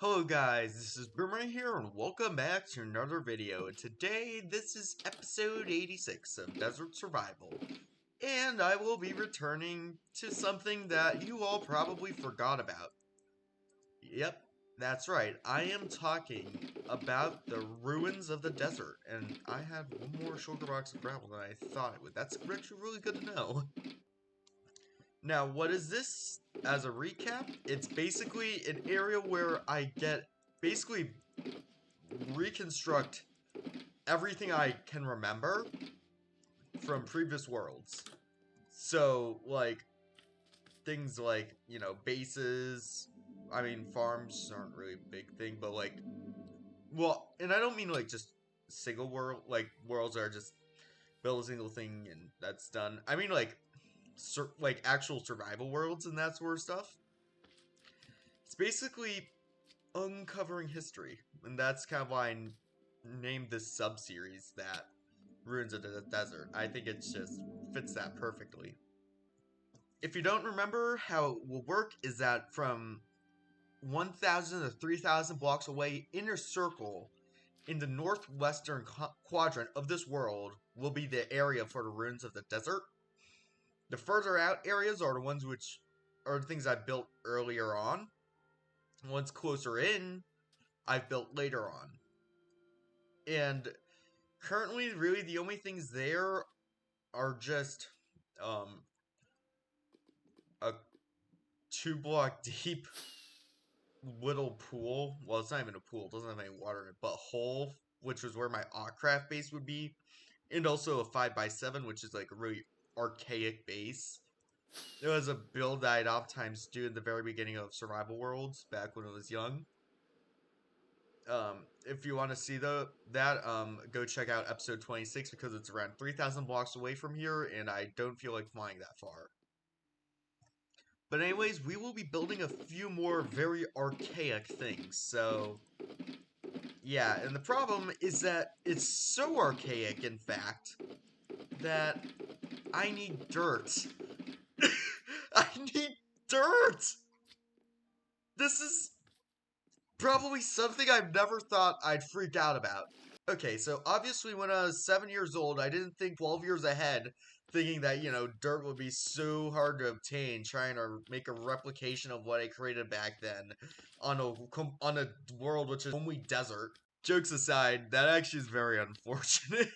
Hello guys, this is Boomer here and welcome back to another video. And today, this is episode 86 of Desert Survival. And I will be returning to something that you all probably forgot about. Yep, that's right, I am talking about the ruins of the desert. And I have one more shulker box of gravel than I thought it would. That's actually really good to know. Now, what is this? As a recap, it's basically an area where I get basically reconstruct everything I can remember from previous worlds. So, like, things like, bases. I mean, farms aren't really a big thing, but, like, well, and I don't mean, like, just single world, like, worlds are just build a single thing and that's done. I mean, like, like actual survival worlds and that sort of stuff. It's basically uncovering history, and that's kind of why I named this sub-series that Ruins of the Desert. I think it just fits that perfectly. If you don't remember, how it will work is that from 1,000 to 3,000 blocks away, inner circle in the northwestern quadrant of this world will be the area for the Ruins of the Desert. The further out areas are the ones which are the things I built earlier on. Ones closer in, I've built later on. And currently, really, the only things there are just a 2 block deep little pool. Well, it's not even a pool, it doesn't have any water in it, but hole, which was where my Ockcraft base would be. And also a 5x7, which is like a really archaic base. It was a build that I'd oftentimes do in the very beginning of Survival Worlds, back when I was young. If you want to see go check out episode 26 because it's around 3,000 blocks away from here, and I don't feel like flying that far. But anyways, we will be building a few more very archaic things, so yeah, and the problem is that it's so archaic, in fact, that I need dirt. I need dirt! This is probably something I've never thought I'd freak out about. Okay, so obviously when I was 7 years old, I didn't think 12 years ahead, thinking that, dirt would be so hard to obtain, trying to make a replication of what I created back then on a world which is only desert. Jokes aside, that actually is very unfortunate.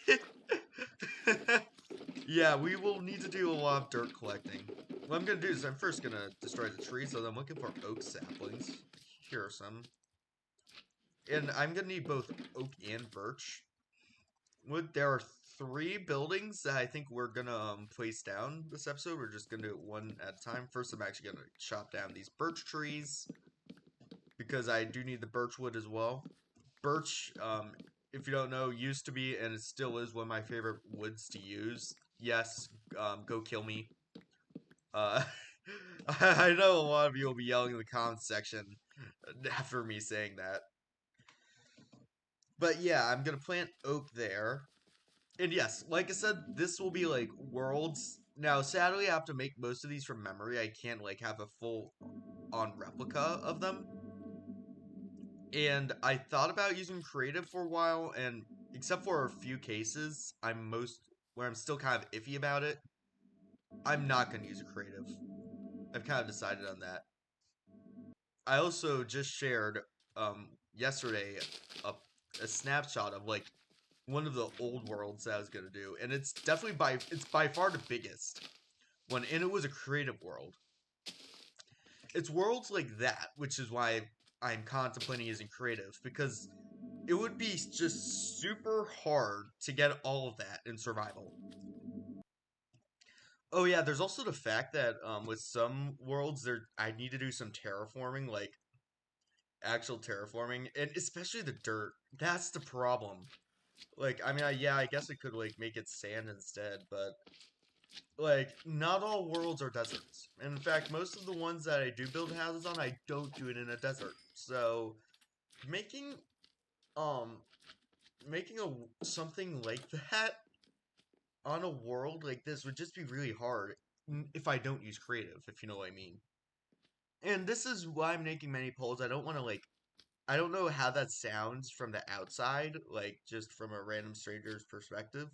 Yeah, we will need to do a lot of dirt collecting. What I'm gonna do is I'm first gonna destroy the tree, so I'm looking for oak saplings. Here are some. And I'm gonna need both oak and birch. There are 3 buildings that I think we're gonna place down this episode. We're just gonna do it one at a time. First, I'm actually gonna chop down these birch trees because I do need the birch wood as well. Birch, if you don't know, used to be and it still is one of my favorite woods to use. Yes, go kill me. Uh, I know a lot of you will be yelling in the comments section after me saying that. But yeah, I'm gonna plant oak there. And yes, like I said, this will be like worlds. Now, sadly, I have to make most of these from memory. I can't like have a full on replica of them. And I thought about using creative for a while, and except for a few cases, where I'm still kind of iffy about it. I'm not gonna use a creative. I've kind of decided on that. I also just shared yesterday a snapshot of like one of the old worlds that I was gonna do, and it's definitely it's by far the biggest one, and it was a creative world. It's worlds like that, which is why I'm contemplating using creative, because it would be just super hard to get all of that in survival. Oh yeah, there's also the fact that with some worlds I need to do some terraforming, like actual terraforming, and especially the dirt. That's the problem. Like, I mean, yeah, I guess I could like make it sand instead, but like, not all worlds are deserts. In fact, most of the ones that I do build houses on, I don't do it in a desert. So, making, um, making something like that on a world like this would just be really hard if I don't use creative, if you know what I mean. And this is why I'm making many polls. I don't want to, like, I don't know how that sounds from the outside, like just from a random stranger's perspective.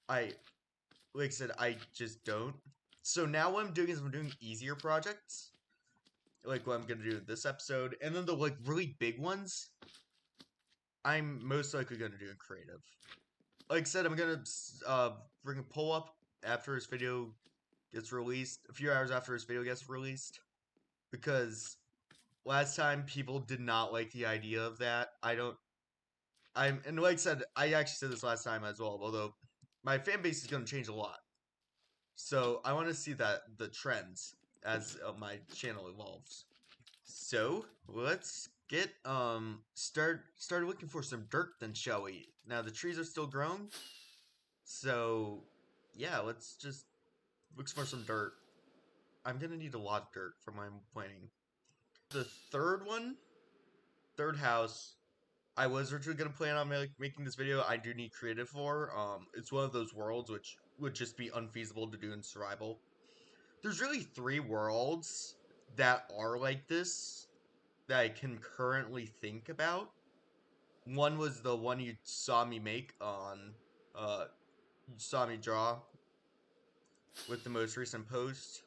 I, like I said, I just don't. So now what I'm doing is I'm doing easier projects, like what I'm gonna do in this episode, and then the like really big ones, I'm most likely gonna do in creative. Like I said, I'm gonna bring a poll up after this video gets released, a few hours after this video gets released, because last time people did not like the idea of that. And like I said, I actually said this last time as well, although my fan base is gonna change a lot. So I want to see the trends as my channel evolves. So let's get start looking for some dirt then, shall we? Now the trees are still growing, so yeah, let's just look for some dirt. I'm gonna need a lot of dirt for my planning. The third one, third house, I was originally gonna plan on making this video. I do need creative for. It's one of those worlds which would just be unfeasible to do in survival. There's really 3 worlds that are like this that I can currently think about. One was the one you saw me make on, you saw me draw with the most recent post,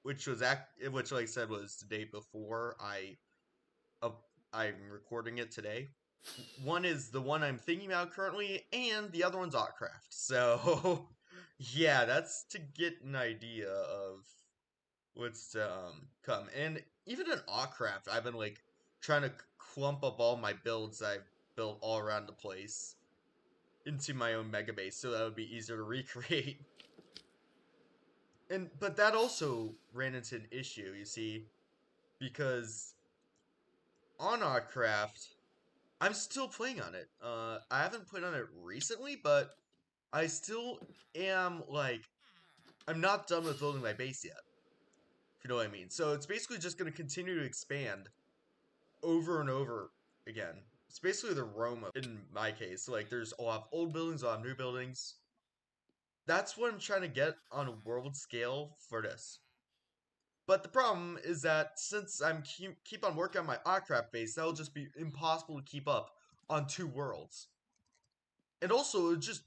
which was which, like I said, was the day before uh, I'm recording it today. One is the one I'm thinking about currently, and the other one's Otcraft. So, yeah, that's to get an idea of what's to come. And even in Otcraft, I've been like trying to clump up all my builds I've built all around the place into my own mega base, so that would be easier to recreate. But that also ran into an issue, you see, because on Otcraft, I'm still playing on it. I haven't played on it recently, but I still am like I'm not done with building my base yet. If you know what I mean. So it's basically just going to continue to expand over and over again. It's basically the Roma in my case. Like I'll have old buildings, I'll have new buildings. That's what I'm trying to get on a world scale for this. But the problem is that since I'm keep on working on my Otcraft base, that'll just be impossible to keep up on 2 worlds. And also, it just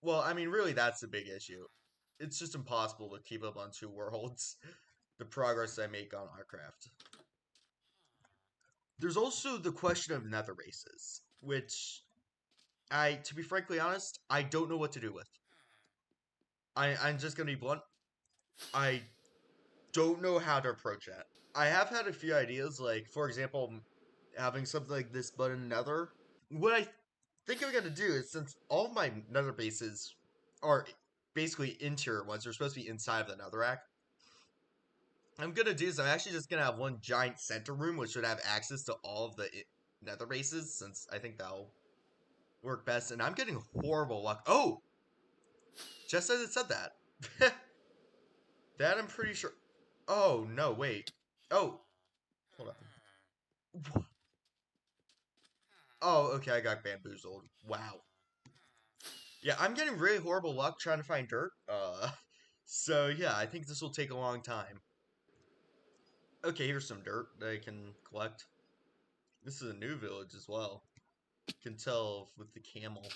well, I mean, really, that's a big issue. It's just impossible to keep up on 2 worlds. The progress I make on Otcraft. There's also the question of nether races, which to be frankly honest, I don't know what to do with. I'm just gonna be blunt. I don't know how to approach that. I have had a few ideas, like for example, having something like this but in nether. What I think I'm gonna do is, since all of my nether bases are basically interior ones, they're supposed to be inside of the netherrack. I'm gonna do is I'm actually just gonna have one giant center room, which should have access to all of the nether bases, since I think that'll work best. And I'm getting horrible luck. Oh, just as it said that. That I'm pretty sure. Oh no, wait. Oh, hold on. Oh, okay, I got bamboozled. Wow. Yeah, I'm getting really horrible luck trying to find dirt. So yeah, I think this will take a long time. Okay, here's some dirt that I can collect. This is a new village as well. You can tell with the camel.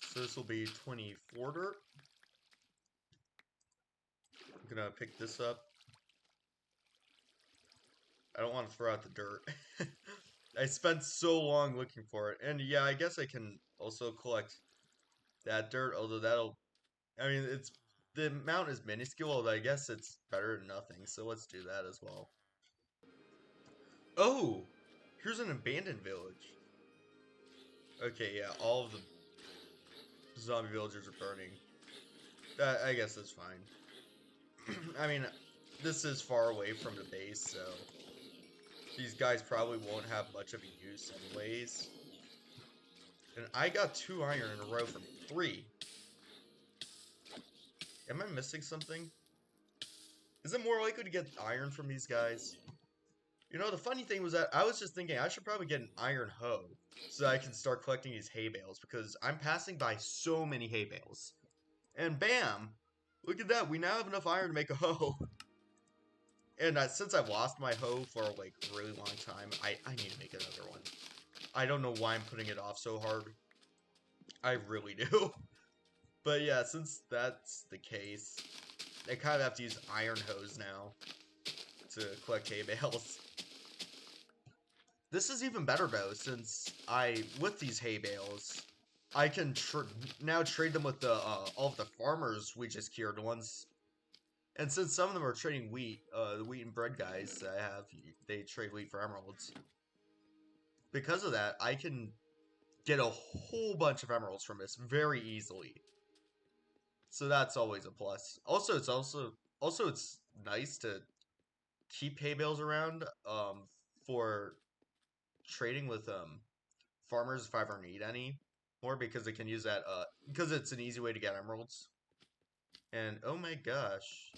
So this will be 24 dirt. I'm gonna pick this up. I don't want to throw out the dirt. I spent so long looking for it. And yeah, I guess I can also collect that dirt, although I mean, the amount is minuscule, although I guess it's better than nothing, so let's do that as well. Oh! Here's an abandoned village. Okay, yeah, all of the zombie villagers are burning. I guess that's fine. I mean, this is far away from the base, so these guys probably won't have much of a use anyways. And I got 2 iron in a row from 3. Am I missing something? Is it more likely to get iron from these guys? You know, the funny thing was that I was just thinking I should probably get an iron hoe so that I can start collecting these hay bales, because I'm passing by so many hay bales. And bam! Look at that, we now have enough iron to make a hoe. And since I've lost my hoe for like a really long time, I need to make another one. I don't know why I'm putting it off so hard. I really do. But yeah, since that's the case, I kind of have to use iron hose now to collect hay bales. This is even better though, since with these hay bales, I can now trade them with the all of the farmers we just cured, the ones. And since some of them are trading wheat, the wheat and bread guys that I have, they trade wheat for emeralds. Because of that, I can get a whole bunch of emeralds from this very easily. So that's always a plus. Also, it's nice to keep hay bales around for trading with farmers if I ever need any more, because they can use that because it's an easy way to get emeralds. And oh my gosh,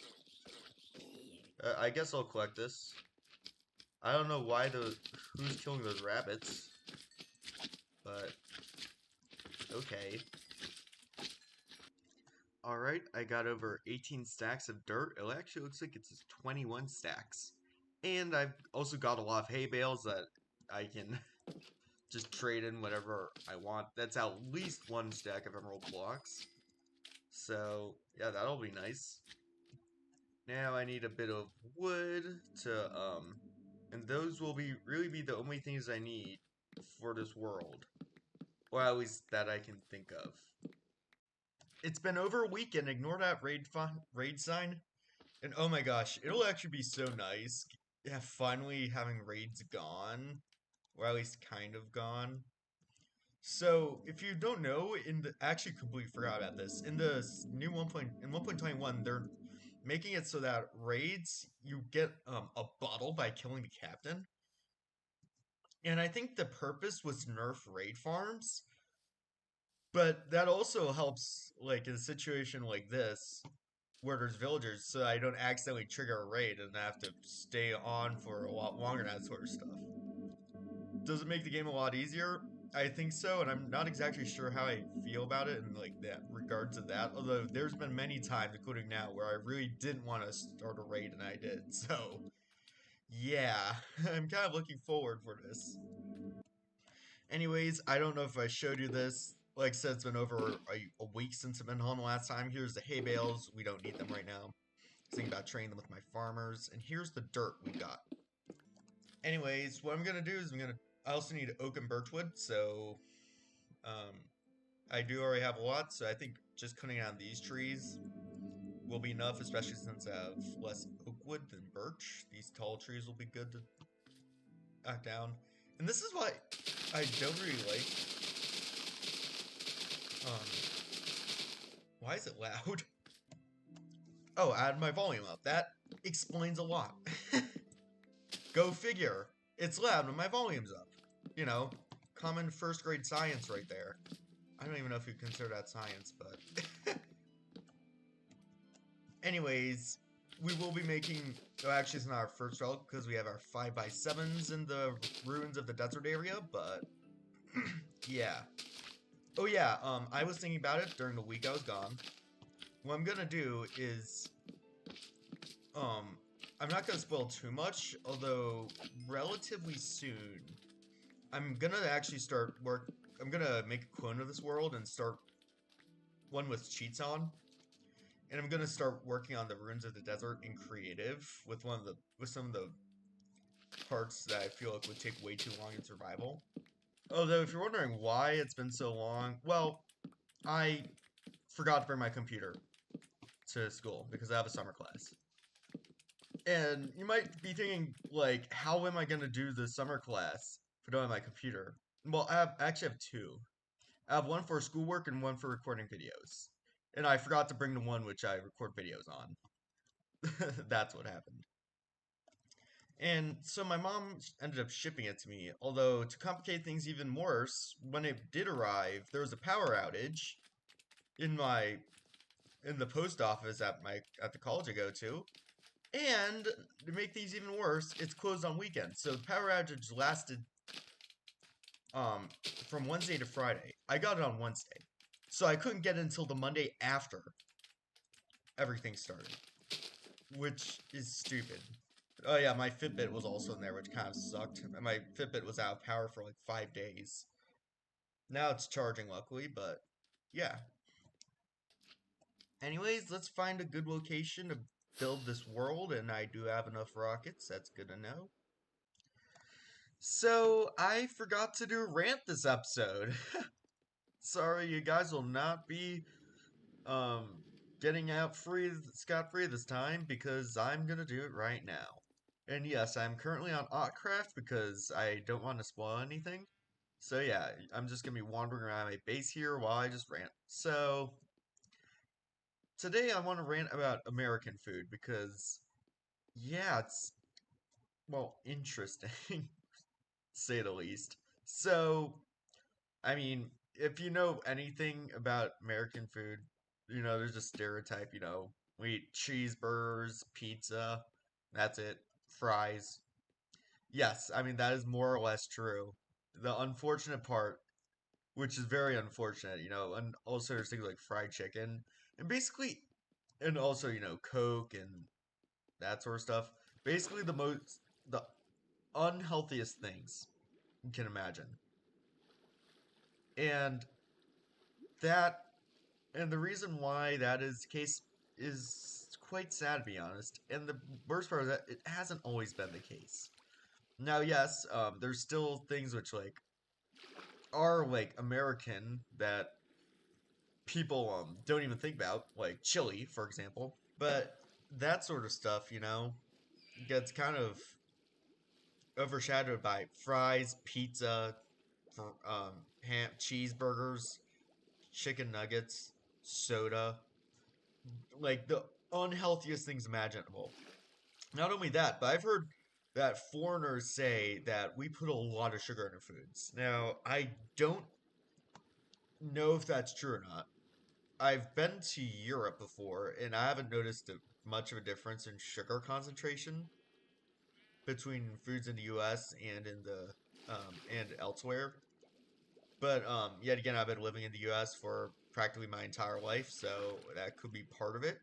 I guess I'll collect this. I don't know who's killing those rabbits, but okay. Alright, I got over 18 stacks of dirt. It actually looks like it's 21 stacks. And I've also got a lot of hay bales that I can just trade in whatever I want. That's at least one stack of emerald blocks. So, yeah, that'll be nice. Now I need a bit of wood to, and those will really be the only things I need for this world. Or at least that I can think of. It's been over a week, and ignore that raid sign. And oh my gosh, it'll actually be so nice. Yeah, finally having raids gone. Or at least kind of gone. So, if you don't know, actually completely forgot about this. In the new 1.21, they're making it so that raids, you get a bottle by killing the captain. And I think the purpose was nerf raid farms. But that also helps, like, in a situation like this, where there's villagers, so I don't accidentally trigger a raid and I have to stay on for a lot longer and that sort of stuff. Does it make the game a lot easier? I think so, and I'm not exactly sure how I feel about it in like that regards to that. Although there's been many times, including now, where I really didn't want to start a raid and I did. So yeah, I'm kind of looking forward for this. Anyways, I don't know if I showed you this. Like I said, it's been over a week since I've been home the last time. Here's the hay bales. We don't need them right now. Thinking about training them with my farmers. And here's the dirt we got. Anyways, what I'm going to do is I also need oak and birchwood. So, I do already have a lot. So I think just cutting down these trees will be enough, especially since I have less oak wood than birch. These tall trees will be good to knock down. And this is what I don't really like. Why is it loud? Oh, I had my volume up. That explains a lot. Go figure. It's loud when my volume's up. You know, common first grade science right there. I don't even know if you consider that science, but... Anyways, we will be making... Oh, actually, it's not our first relic, because we have our 5x7s in the ruins of the desert area, but... yeah. Oh yeah, I was thinking about it during the week I was gone. What I'm gonna do is... I'm not gonna spoil too much, although relatively soon, I'm gonna actually start I'm gonna make a clone of this world and start one with cheats on. And I'm gonna start working on the Ruins of the Desert in creative with some of the parts that I feel like would take way too long in survival. Although, if you're wondering why it's been so long, well, I forgot to bring my computer to school because I have a summer class. And you might be thinking, like, how am I going to do the summer class if I don't have my computer? Well, I actually have two. I have one for schoolwork and one for recording videos. And I forgot to bring the one which I record videos on. That's what happened. And so my mom ended up shipping it to me, although to complicate things even worse, when it did arrive, there was a power outage in the post office at the college I go to. And to make things even worse, it's closed on weekends. So the power outage lasted from Wednesday to Friday. I got it on Wednesday. So I couldn't get it until the Monday after everything started. Which is stupid. Oh yeah, my Fitbit was also in there, which kind of sucked. My Fitbit was out of power for like 5 days. Now it's charging, luckily, but yeah. Anyways, let's find a good location to build this world, and I do have enough rockets. That's good to know. So, I forgot to do a rant this episode. Sorry, you guys will not be um getting out free scot-free this time because I'm gonna do it right now. And yes, I'm currently on Otcraft because I don't want to spoil anything. So yeah, I'm just gonna be wandering around my base here while I just rant. So today I want to rant about American food because yeah, it's well interesting, to say the least. So I mean, if you know anything about American food, there's a stereotype, we eat cheeseburgers, pizza, that's it, fries. Yes, I mean, that is more or less true. The unfortunate part, which is very unfortunate, and also there's things like fried chicken, and basically, and also, Coke and that sort of stuff. Basically, the unhealthiest things you can imagine. And that And the reason why that is the case is quite sad, to be honest. And the worst part is that it hasn't always been the case. Now, yes, there's still things which are American that people don't even think about, like chili, for example. But that sort of stuff, gets kind of overshadowed by fries, pizza, cheeseburgers, chicken nuggets, soda, like the unhealthiest things imaginable. Not only that, but I've heard that foreigners say that we put a lot of sugar in our foods. Now, I don't know if that's true or not. I've been to Europe before, and I haven't noticed much of a difference in sugar concentration between foods in the U.S. and in the and elsewhere. But yet again, I've been living in the U.S. for practically my entire life, so that could be part of it.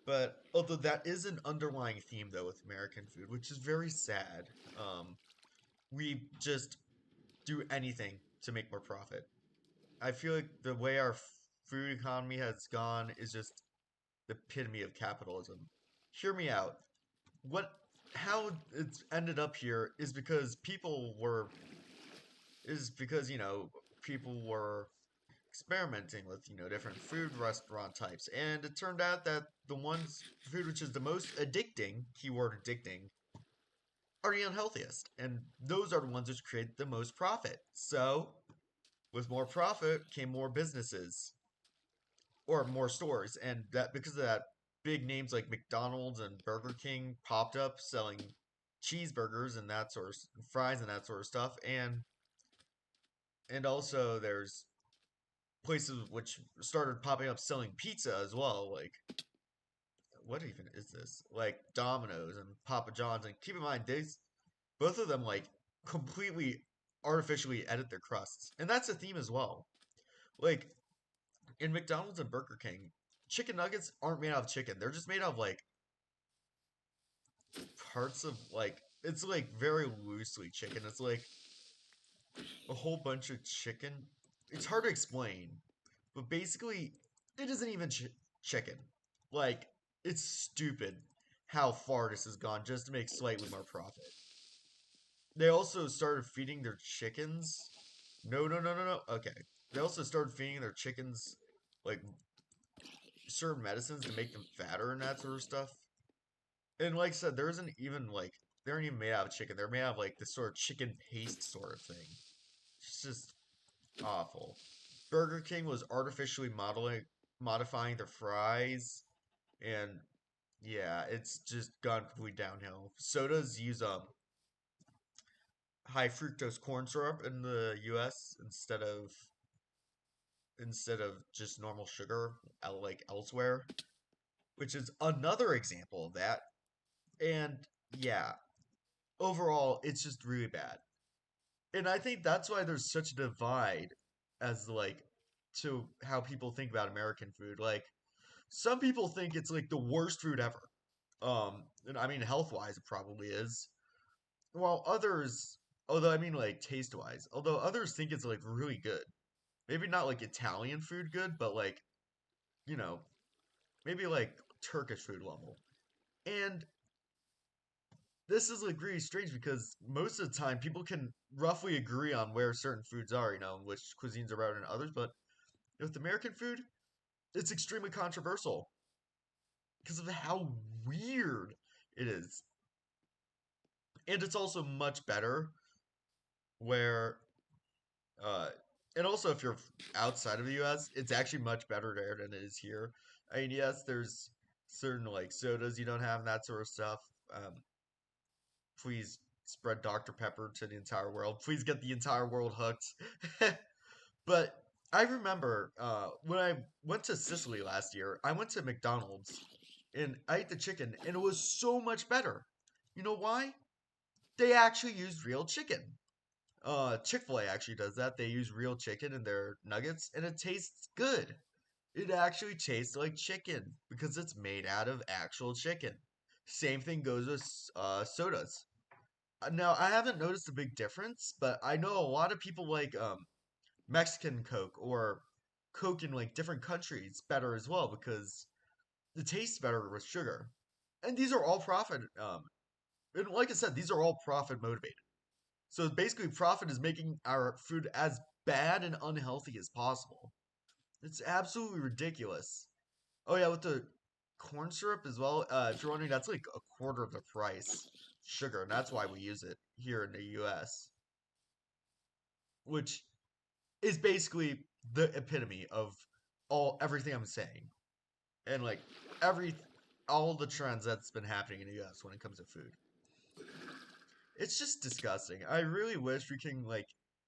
But although that is an underlying theme though with American food, which is very sad, we just do anything to make more profit. I feel like the way our food economy has gone is just the epitome of capitalism. Hear me out. What how it's ended up here is because, people were experimenting with, different food restaurant types. And it turned out that the food which is the most addicting, keyword addicting, are the unhealthiest. And those are the ones which create the most profit. So, with more profit came more businesses or more stores. And that because of that, big names like McDonald's and Burger King popped up selling cheeseburgers and that sort of fries and that sort of stuff. And also there's places which started popping up selling pizza as well, like what even is this? Like Domino's and Papa John's, and keep in mind these both of them completely artificially edit their crusts, and that's a theme as well. Like in McDonald's and Burger King, chicken nuggets aren't made out of chicken; they're just made out of parts of it's very loosely chicken. It's like a whole bunch of chicken. It's hard to explain, but basically, it isn't even chicken. Like, it's stupid how far this has gone just to make slightly more profit. They also started feeding their chickens. No, no, no, no, no. Okay. They also started feeding their chickens, like, certain medicines to make them fatter and that sort of stuff. And like I said, there isn't even, they aren't even made out of chicken. They're made out of, this sort of chicken paste sort of thing. It's just awful. Burger King was artificially modifying their fries, and yeah, it's just gone completely downhill. Sodas use high fructose corn syrup in the U.S. instead of just normal sugar, like elsewhere, which is another example of that. And yeah, overall, it's just really bad. And I think that's why there's such a divide as to how people think about American food. Like some people think it's like the worst food ever. And I mean, health-wise, it probably is. While others, although I mean, like taste-wise, although others think it's like really good. Maybe not like Italian food good, but like, you know, maybe like Turkish food level. And this is like really strange because most of the time people can roughly agree on where certain foods are, which cuisines are better than others. But with American food, it's extremely controversial because of how weird it is. And it's also much better where, uh, and also if you're outside of the US, it's actually much better there than it is here. I mean, yes, there's certain like sodas you don't have and that sort of stuff. Um, please spread Dr. Pepper to the entire world. Please get the entire world hooked. But I remember when I went to Sicily last year, I went to McDonald's and I ate the chicken, and it was so much better. You know why? They actually used real chicken. Chick-fil-A actually does that. They use real chicken in their nuggets, and it tastes good. It actually tastes like chicken because it's made out of actual chicken. Same thing goes with sodas. Now, I haven't noticed a big difference, but I know a lot of people like Mexican Coke or Coke in like different countries better as well because it tastes better with sugar. And these are all profit. And like I said, these are all profit motivated. So basically, profit is making our food as bad and unhealthy as possible. It's absolutely ridiculous. Oh yeah, with the corn syrup as well. If you're wondering, that's like a quarter of the price sugar, and that's why we use it here in the U.S. Which is basically the epitome of everything I'm saying, and like every all the trends that's been happening in the U.S. when it comes to food. It's just disgusting. I really wish we can like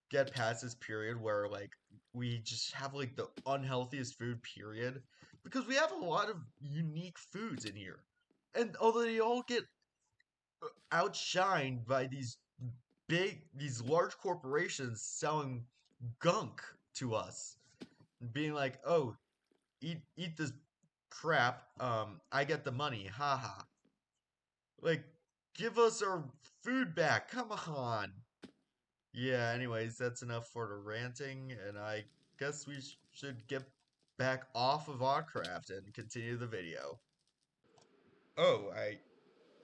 get past this period where like we just have like the unhealthiest food period because we have a lot of unique foods in here. And although they all get outshined by these large corporations selling gunk to us, being like, "Oh, eat this crap. I get the money. Haha." Like, give us our food back. Come on. Yeah, anyways, that's enough for the ranting, and I guess we should get back off of our craft and continue the video. Oh, I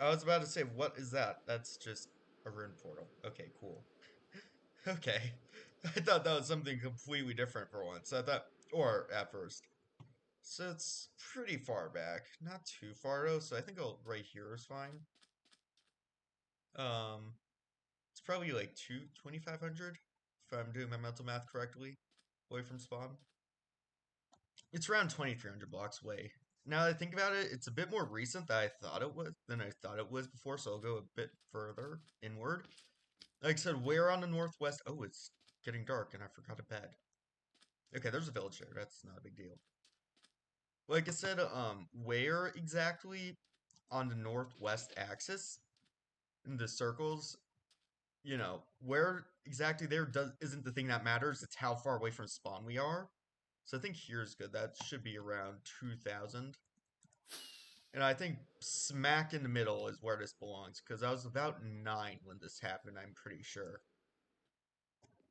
was about to say, what is that? That's just a rune portal. Okay, cool. Okay. I thought that was something completely different for once. I thought, or at first. So it's pretty far back. Not too far though, so I think right here is fine. Um, it's probably like 2,500 if I'm doing my mental math correctly, away from spawn. It's around 2,300 blocks away. Now that I think about it, it's a bit more recent than I thought it was before, so I'll go a bit further inward. Like I said, where on the northwest? Oh, it's getting dark and I forgot a bed. Okay, there's a village there. That's not a big deal. Like I said, where exactly on the northwest axis in the circles, where exactly there isn't the thing that matters. It's how far away from spawn we are. So I think here's good. That should be around 2,000. And I think smack in the middle is where this belongs, because I was about 9 when this happened, I'm pretty sure.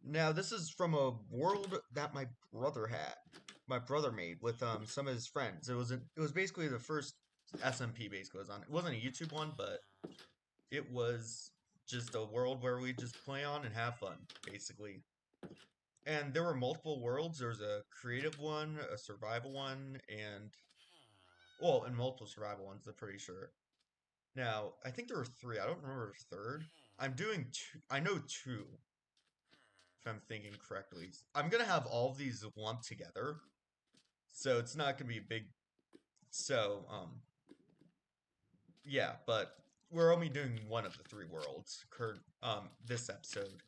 Now, this is from a world that my brother made with some of his friends. It was basically the first SMP basically was on. It wasn't a YouTube one, but it was just a world where we just play on and have fun, basically. And there were multiple worlds. There was a creative one, a survival one, and multiple survival ones, I'm pretty sure. Now, I think there were three. I don't remember a third. I'm doing two. I know two, if I'm thinking correctly. I'm gonna have all of these lumped together, so it's not gonna be big. So, yeah, but we're only doing one of the three worlds. This episode.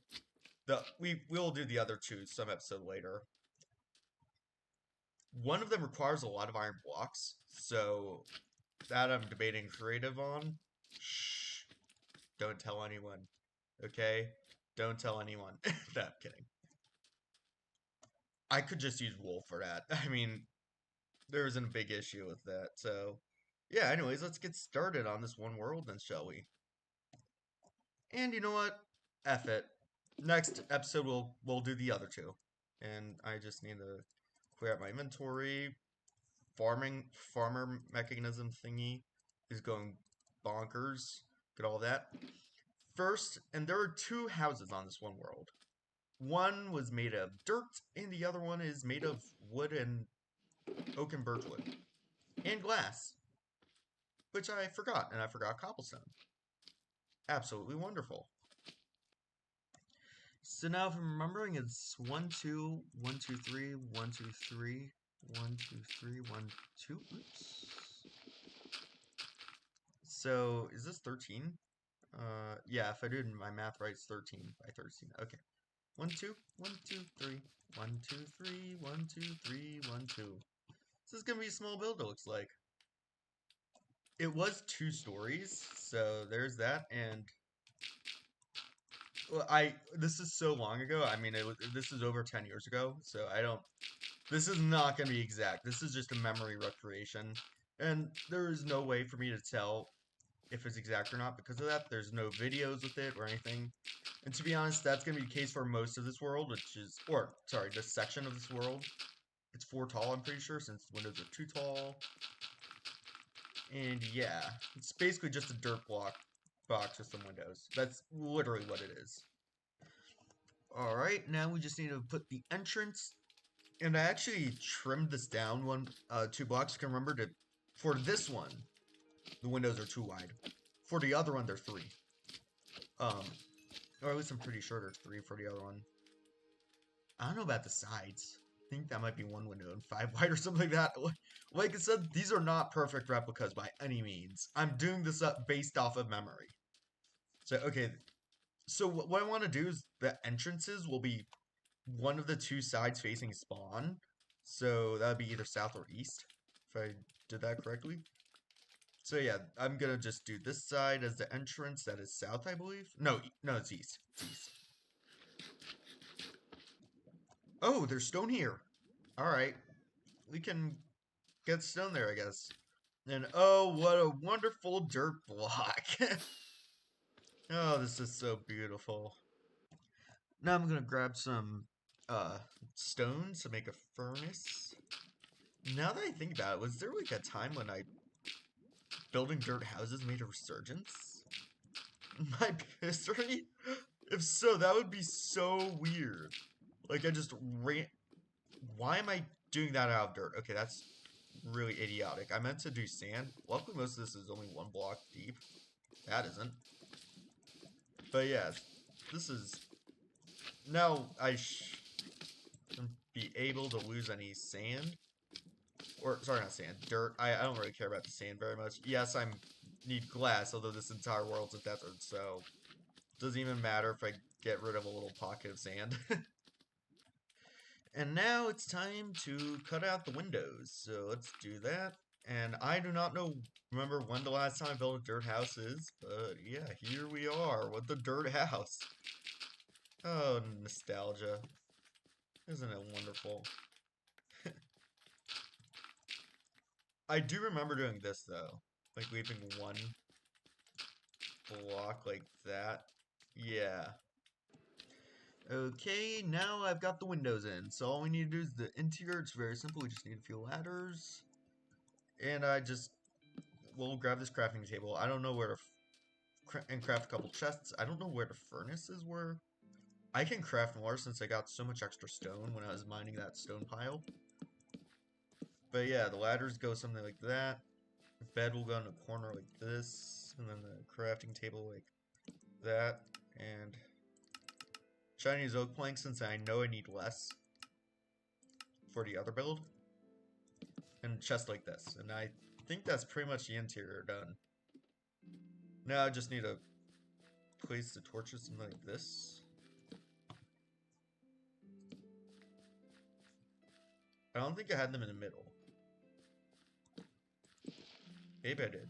We'll do the other two some episode later. One of them requires a lot of iron blocks, so that I'm debating creative on. Shh. Don't tell anyone. Okay? Don't tell anyone. No, I'm kidding. I could just use wool for that. I mean, there isn't a big issue with that, so. yeah, anyways, let's get started on this one world then, shall we? And you know what? F it. Next episode we'll do the other two. And I just need to clear out my inventory. Farmer mechanism thingy is going bonkers. Get all that. First, and there are two houses on this one world. One was made of dirt, and the other one is made of wood and oak and birchwood. And glass. Which I forgot, and I forgot cobblestone. Absolutely wonderful. So now if I'm remembering, it's 1, 2, 1, 2, 3, 1, 2, 3, 1, 2, 3, 1, 2. Oops. So is this 13? Yeah, if I did my math right, it's 13 by 13. Okay. 1, 2, 1, 2, 3, 1, 2, 3, 1, 2, 3, 1, 2. This is gonna be a small build, it looks like. It was 2 stories, so there's that, and well, this is so long ago. I mean, this is over 10 years ago, so I don't. This is not gonna be exact. This is just a memory recreation, and there is no way for me to tell if it's exact or not because of that. There's no videos with it or anything. And to be honest, that's gonna be the case for most of this world, which is, or sorry, this section of this world. It's 4 tall, I'm pretty sure, since the windows are 2 tall. And yeah, it's basically just a dirt box with some windows. That's literally what it is. Alright, now we just need to put the entrance. And I actually trimmed this down 2 blocks. You can remember to, for this one, the windows are 2 wide. For the other one, they're 3. Or at least I'm pretty sure there's 3 for the other one. I don't know about the sides. I think that might be 1 window and 5 wide or something like that. Like I said, these are not perfect replicas by any means. I'm doing this up based off of memory. So, okay. So what I want to do is the entrances will be one of the 2 sides facing spawn. So that would be either south or east, if I did that correctly. So yeah, I'm gonna just do this side as the entrance. That is south, I believe. No, it's east. It's east. Oh, there's stone here. Alright. We can get stone there, I guess. And oh, what a wonderful dirt block. Oh, this is so beautiful. Now I'm gonna grab some stones to make a furnace. Now that I think about it, was there like a time when building dirt houses made a resurgence in my history? If so, that would be so weird. Like I just ran. Why am I doing that out of dirt? Okay, that's really idiotic. I meant to do sand. Luckily, most of this is only 1 block deep. That isn't. But yeah, this is. Now I shouldn't be able to lose any sand. Or, sorry, not sand, dirt. I don't really care about the sand very much. Yes, I need glass, although this entire world's a desert, so it doesn't even matter if I get rid of a little pocket of sand. And now it's time to cut out the windows, so let's do that. And I do not remember when the last time I built a dirt house is, but yeah, here we are with the dirt house. Oh, nostalgia. Isn't it wonderful? I do remember doing this, though. Like, leaving 1 block like that. Yeah. Okay, now I've got the windows in. So all we need to do is the interior. It's very simple. We just need a few ladders. And we'll grab this crafting table. I don't know where to and craft a couple chests. I don't know where the furnaces were. I can craft more since I got so much extra stone when I was mining that stone pile. But yeah, the ladders go something like that. The bed will go in a corner like this. And then the crafting table like that. And Chinese oak planks since I know I need less for the other build. And chest like this. And I think that's pretty much the interior done. Now I just need to place the torches something like this. I don't think I had them in the middle. Maybe I did.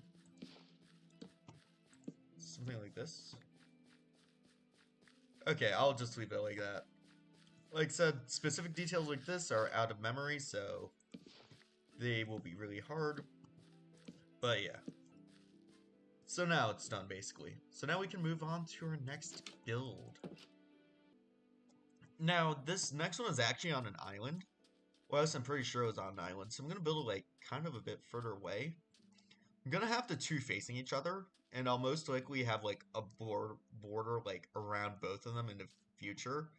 Something like this. Okay, I'll just leave it like that. Like I said, specific details like this are out of memory, so they will be really hard. But yeah. So now it's done, basically. So now we can move on to our next build. Now, this next one is actually on an island. Well, I'm pretty sure it was on an island. So I'm going to build it, like, kind of a bit further away. I'm going to have the two facing each other. And I'll most likely have, like, a border, like, around both of them in the future.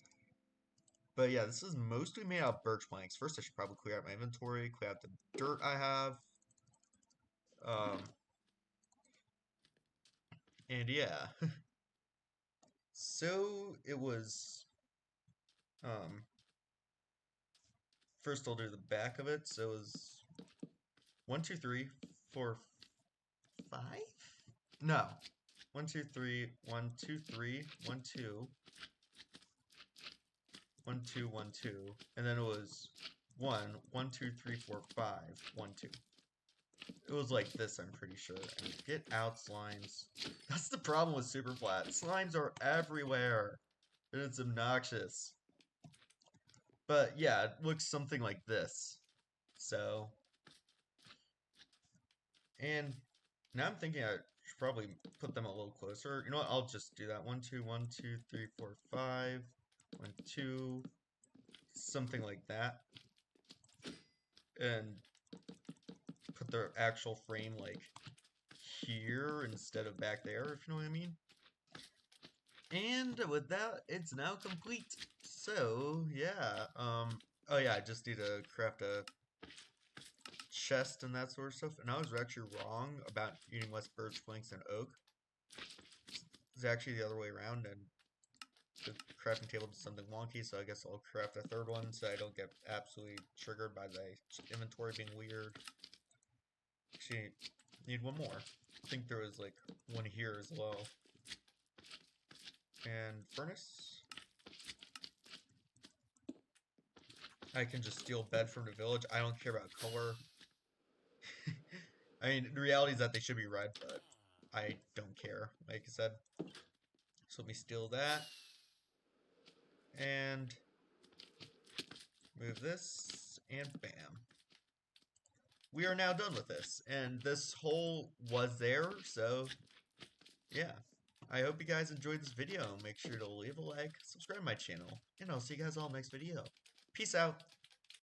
But yeah, this is mostly made out of birch planks. First, I should probably clear out my inventory, clear out the dirt I have. And yeah. So it was, first I'll do the back of it. So it was 1, 2, 3, 4, 5? No. 1, 2, 3, 1, 2, 3, 1, 2. 1, 2, 1, 2. And then it was 1, 1, 2, 3, 4, 5, 1, 2. It was like this, I'm pretty sure. And get out, slimes. That's the problem with Superflat. Slimes are everywhere. And it's obnoxious. But yeah, it looks something like this. So. And now I'm thinking I should probably put them a little closer. You know what? I'll just do that. 1, 2, 1, 2, 3, 4, 5. 1, 2. Something like that. And put the actual frame like here instead of back there, if you know what I mean. And with that, it's now complete. So, yeah. Oh yeah, I just need to craft a chest and that sort of stuff. And I was actually wrong about using less birch planks than oak. It's actually the other way around, and the crafting table is something wonky, so I guess I'll craft a third one so I don't get absolutely triggered by the inventory being weird. Actually, need one more. I think there was like one here as well. And furnace. I can just steal bed from the village. I don't care about color. I mean, the reality is that they should be red, but I don't care, like I said. So let me steal that. And move this, and bam. We are now done with this, and this hole was there, so yeah. I hope you guys enjoyed this video. Make sure to leave a like, subscribe to my channel, and I'll see you guys all next video. Peace out.